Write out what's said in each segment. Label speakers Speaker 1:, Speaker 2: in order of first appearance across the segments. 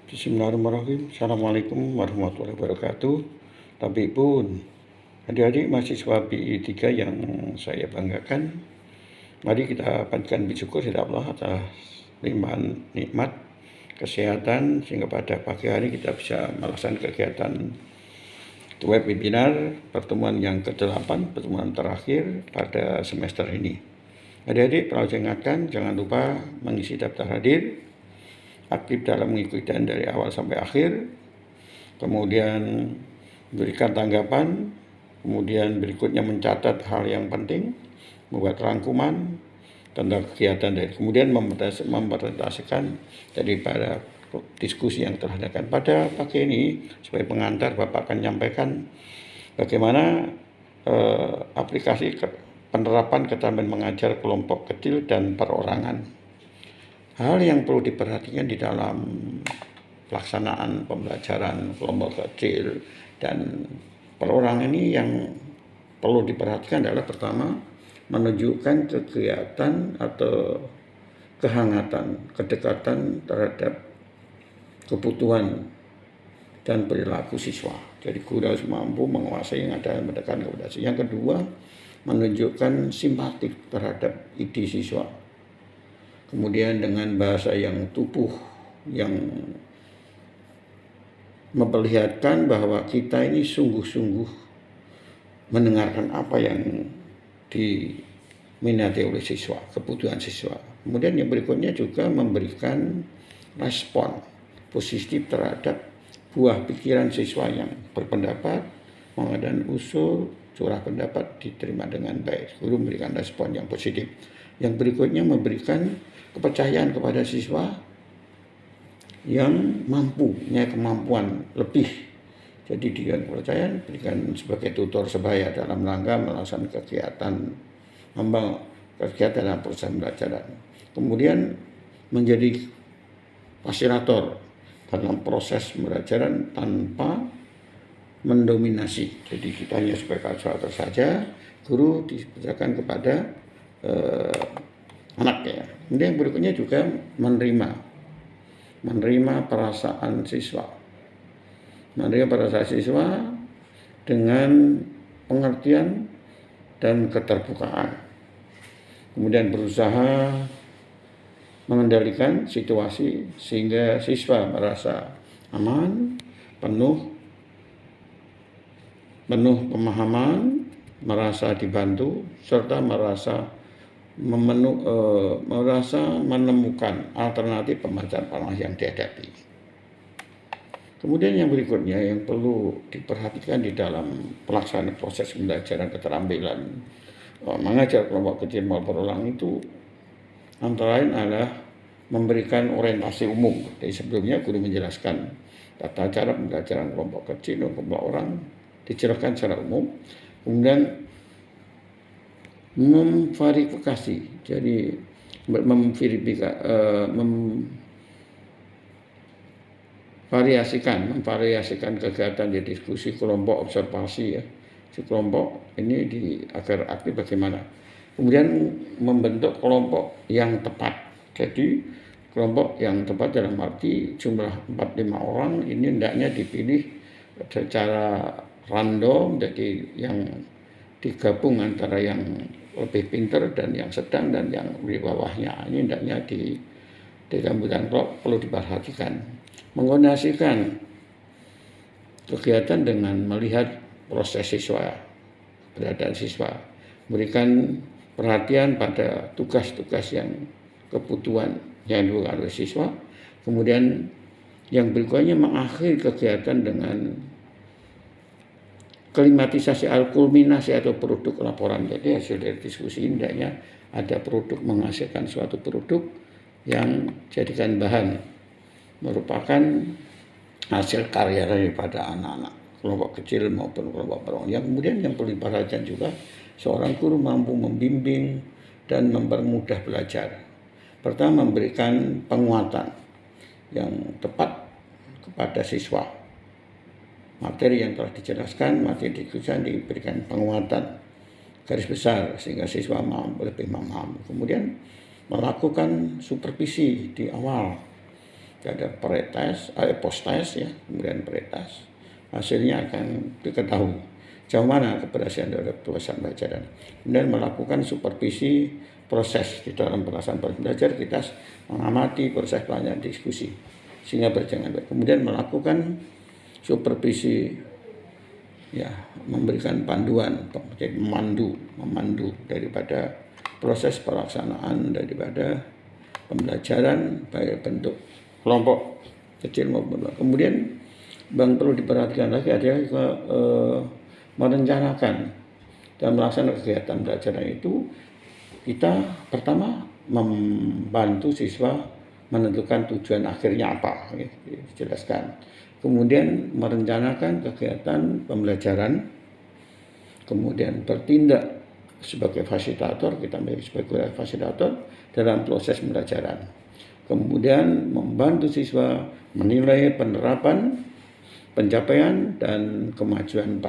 Speaker 1: Bismillahirrahmanirrahim. Assalamualaikum warahmatullahi wabarakatuh. Tapi pun adik-adik mahasiswa PI 3 yang saya banggakan, mari kita panjatkan bersyukur kepada Allah atas limpahan nikmat kesehatan sehingga pada pagi hari kita bisa melaksanakan kegiatan web webinar pertemuan yang ke-8, pertemuan terakhir pada semester ini. Adik-adik perlu saya ingatkan, jangan lupa mengisi daftar hadir, aktif dalam mengikuti dari awal sampai akhir, kemudian berikan tanggapan, kemudian berikutnya mencatat hal yang penting, membuat rangkuman tentang kegiatan dari, kemudian mempresentasikan daripada diskusi yang telah diadakan pada pagi ini. Sebagai pengantar, Bapak akan menyampaikan bagaimana aplikasi penerapan keterampilan mengajar kelompok kecil dan perorangan. Hal yang perlu diperhatikan di dalam pelaksanaan pembelajaran kelompok kecil dan perorangan ini yang perlu diperhatikan adalah pertama, menunjukkan kegiatan atau kehangatan, kedekatan terhadap kebutuhan dan perilaku siswa. Jadi guru harus mampu menguasai yang ada mendekatkan kepada siswa. Yang kedua, menunjukkan simpatik terhadap ide siswa. Kemudian dengan bahasa yang tubuh, yang memperlihatkan bahwa kita ini sungguh-sungguh mendengarkan apa yang diminati oleh siswa, kebutuhan siswa. Kemudian yang berikutnya juga memberikan respon positif terhadap buah pikiran siswa yang berpendapat, mengajukan usul, curah pendapat diterima dengan baik. Guru memberikan respon yang positif. Yang berikutnya memberikan kepercayaan kepada siswa yang mampu, punya kemampuan lebih. Jadi dia kepercayaan berikan sebagai tutor sebaya dalam rangka melaksanakan kegiatan dalam proses pembelajaran. Kemudian menjadi fasilitator dalam proses pembelajaran tanpa mendominasi. Jadi kita hanya sebagai fasilitator saja, guru dipercayakan kepada anaknya. Kemudian yang berikutnya juga menerima perasaan siswa. Menerima perasaan siswa dengan pengertian dan keterbukaan. Kemudian berusaha mengendalikan situasi sehingga siswa merasa aman, penuh pemahaman, merasa dibantu, serta merasa menemukan alternatif pembelajaran yang dihadapi. Kemudian yang berikutnya yang perlu diperhatikan di dalam pelaksanaan proses pembelajaran keterampilan mengajar kelompok kecil maupun perorangan itu antara lain adalah memberikan orientasi umum. Jadi sebelumnya guru menjelaskan tata cara pembelajaran kelompok kecil dan kelompok orang dijelaskan secara umum. Kemudian memverifikasi, jadi memvariasikan kegiatan di diskusi kelompok observasi ya. Si kelompok ini agar aktif bagaimana. Kemudian membentuk kelompok yang tepat. Jadi kelompok yang tepat dalam arti jumlah 4-5 orang ini hendaknya dipilih secara random, jadi yang digabung antara yang lebih pintar dan yang sedang dan yang di bawahnya. Ini hendaknya di kemudian perlu diperhatikan. Mengkoordinasikan kegiatan dengan melihat proses siswa, keberadaan siswa, memberikan perhatian pada tugas-tugas yang kebutuhan yang dilakukan oleh siswa. Kemudian yang berikutnya mengakhiri kegiatan dengan klimatisasi kulminasi atau produk laporan. Jadi hasil dari diskusi ini hendaknya ada produk, menghasilkan suatu produk yang jadikan bahan, merupakan hasil karya daripada anak-anak kelompok kecil maupun kelompok perorangan. Yang kemudian yang perlu diperhatikan juga, seorang guru mampu membimbing dan mempermudah belajar. Pertama, memberikan penguatan yang tepat kepada siswa. Materi yang telah dijelaskan, materi diskusi diberikan penguatan garis besar sehingga siswa lebih memahami. Kemudian melakukan supervisi di awal ada pretest, post test ya, kemudian pretest. Hasilnya akan diketahui jauh mana keberhasilan dari pelaksanaan pembelajaran. Kemudian melakukan supervisi proses di dalam pelaksanaan belajar, kita mengamati proses pelajaran diskusi sehingga berjalan baik. Kemudian melakukan supervisi ya, memberikan panduan, memandu daripada proses pelaksanaan daripada pembelajaran baik bentuk kelompok kecil maupun besar. Kemudian yang perlu diperhatikan lagi adalah merencanakan dan melaksanakan kegiatan belajar itu. Kita pertama membantu siswa menentukan tujuan akhirnya apa, ya, dijelaskan. Kemudian merencanakan kegiatan pembelajaran, kemudian bertindak sebagai fasilitator, kita menjadi sebagai fasilitator dalam proses pembelajaran. Kemudian membantu siswa menilai penerapan, pencapaian dan kemajuan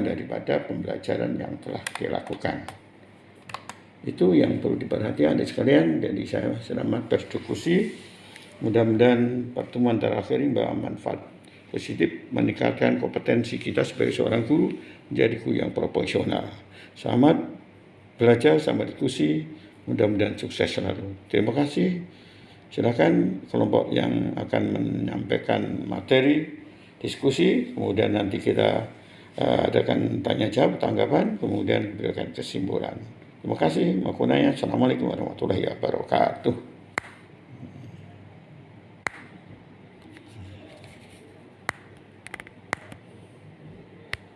Speaker 1: daripada pembelajaran yang telah dilakukan. Itu yang perlu diperhatikan adik sekalian. Jadi saya selamat berdiskusi. Mudah-mudahan pertemuan terakhir ini membawa manfaat positif, meningkatkan kompetensi kita sebagai seorang guru menjadi guru yang profesional. Selamat belajar, selamat diskusi. Mudah-mudahan sukses selalu. Terima kasih. Silakan kelompok yang akan menyampaikan materi diskusi, kemudian nanti kita adakan tanya jawab, tanggapan, kemudian berikan kesimpulan. Terima kasih. Assalamualaikum warahmatullahi wabarakatuh.